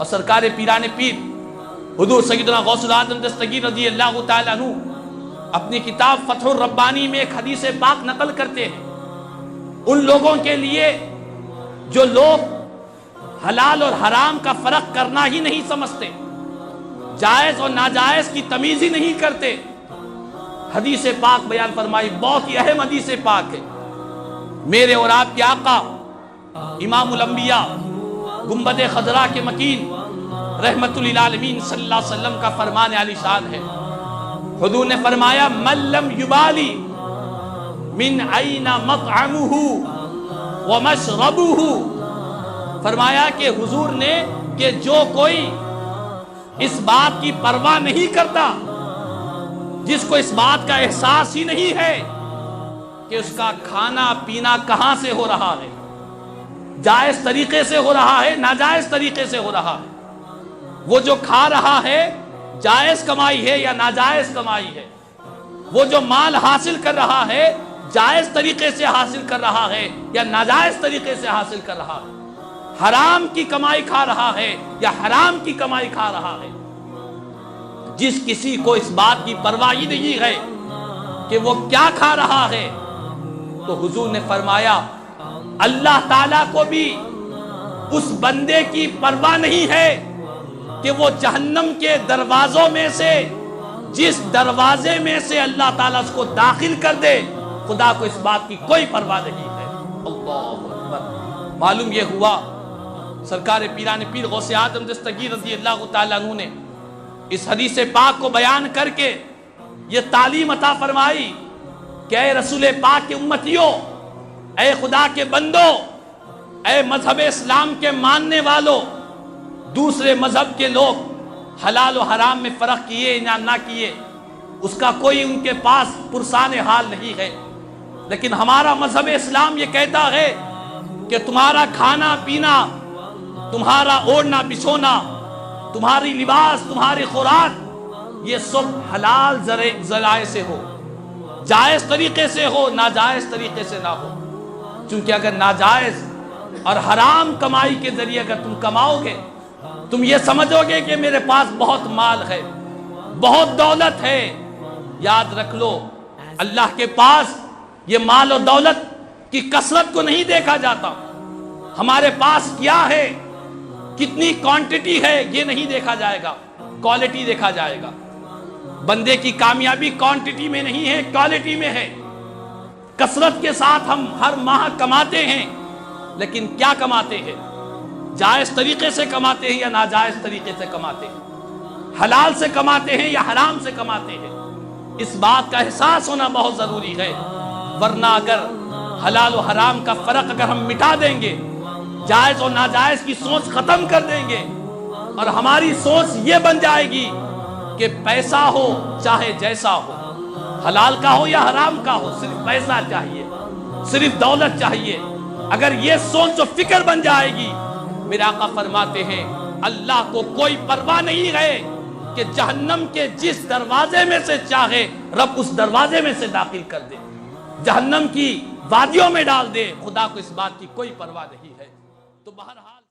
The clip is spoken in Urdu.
اور سرکار پیران پیر حضور سیدنا غوث العظم دستگیر رضی اللہ تعالیٰ عنہ اپنی کتاب فتح الربانی میں ایک حدیث پاک نقل کرتے ہیں، ان لوگوں کے لیے جو لوگ حلال اور حرام کا فرق کرنا ہی نہیں سمجھتے، جائز اور ناجائز کی تمیز ہی نہیں کرتے، حدیث پاک بیان فرمائی، بہت ہی اہم حدیث پاک ہے۔ میرے اور آپ کے آقا امام الانبیاء گنبد خضرا کے مکین رحمت للعالمین صلی اللہ علیہ وسلم کا فرمان عالی شان ہے۔ حضور نے فرمایا من لم یبالی من این مطعمہ ومشربہ، فرمایا کہ حضور نے کہ جو کوئی اس بات کی پرواہ نہیں کرتا، جس کو اس بات کا احساس ہی نہیں ہے کہ اس کا کھانا پینا کہاں سے ہو رہا ہے، جائز طریقے سے ہو رہا ہے ناجائز طریقے سے ہو رہا ہے، وہ جو کھا رہا ہے جائز کمائی ہے یا ناجائز کمائی ہے، وہ جو مال حاصل کر رہا ہے جائز طریقے سے حاصل کر رہا ہے یا ناجائز طریقے سے حاصل کر رہا ہے، حرام کی کمائی کھا رہا ہے یا حرام کی کمائی کھا رہا ہے، جس کسی کو اس بات کی پرواہ ہی نہیں ہے کہ وہ کیا کھا رہا ہے، تو حضور نے فرمایا اللہ تعالیٰ کو بھی اس بندے کی پرواہ نہیں ہے کہ وہ جہنم کے دروازوں میں سے جس دروازے میں سے اللہ تعالیٰ اس کو داخل کر دے، خدا کو اس بات کی کوئی پرواہ نہیں ہے۔ اللہ اکبر۔ معلوم یہ ہوا سرکار پیران پیر غوث اعظم دستگیر رضی اللہ تعالیٰ عنہ نے اس حدیث پاک کو بیان کر کے یہ تعلیم عطا فرمائی کہ اے رسول پاک کے امتیوں، اے خدا کے بندو، اے مذہب اسلام کے ماننے والوں، دوسرے مذہب کے لوگ حلال و حرام میں فرق کیے یا نہ کیے اس کا کوئی ان کے پاس پرسان حال نہیں ہے، لیکن ہمارا مذہب اسلام یہ کہتا ہے کہ تمہارا کھانا پینا، تمہارا اوڑھنا بچھونا، تمہاری لباس، تمہاری خوراک، یہ سب حلال ذرائع سے ہو، جائز طریقے سے ہو، ناجائز طریقے سے نہ ہو، چونکہ اگر ناجائز اور حرام کمائی کے ذریعے اگر تم کماؤ گے، تم یہ سمجھو گے کہ میرے پاس بہت مال ہے، بہت دولت ہے، یاد رکھ لو اللہ کے پاس یہ مال و دولت کی کثرت کو نہیں دیکھا جاتا، ہمارے پاس کیا ہے، کتنی کوانٹٹی ہے یہ نہیں دیکھا جائے گا، کوالٹی دیکھا جائے گا۔ بندے کی کامیابی کوانٹٹی میں نہیں ہے، کوالٹی میں ہے۔ کثرت کے ساتھ ہم ہر ماہ کماتے ہیں، لیکن کیا کماتے ہیں؟ جائز طریقے سے کماتے ہیں یا ناجائز طریقے سے کماتے ہیں؟ حلال سے کماتے ہیں یا حرام سے کماتے ہیں؟ اس بات کا احساس ہونا بہت ضروری ہے، ورنہ اگر حلال و حرام کا فرق اگر ہم مٹا دیں گے، جائز اور ناجائز کی سوچ ختم کر دیں گے، اور ہماری سوچ یہ بن جائے گی کہ پیسہ ہو چاہے جیسا ہو، حلال کا ہو یا حرام کا ہو، صرف پیسہ چاہیے، صرف دولت چاہیے، اگر یہ سوچ و فکر بن جائے گی، میرے آقا فرماتے ہیں اللہ کو کوئی پرواہ نہیں ہے کہ جہنم کے جس دروازے میں سے چاہے رب اس دروازے میں سے داخل کر دے، جہنم کی وادیوں میں ڈال دے، خدا کو اس بات کی کوئی پرواہ نہیں ہے۔ تو بہرحال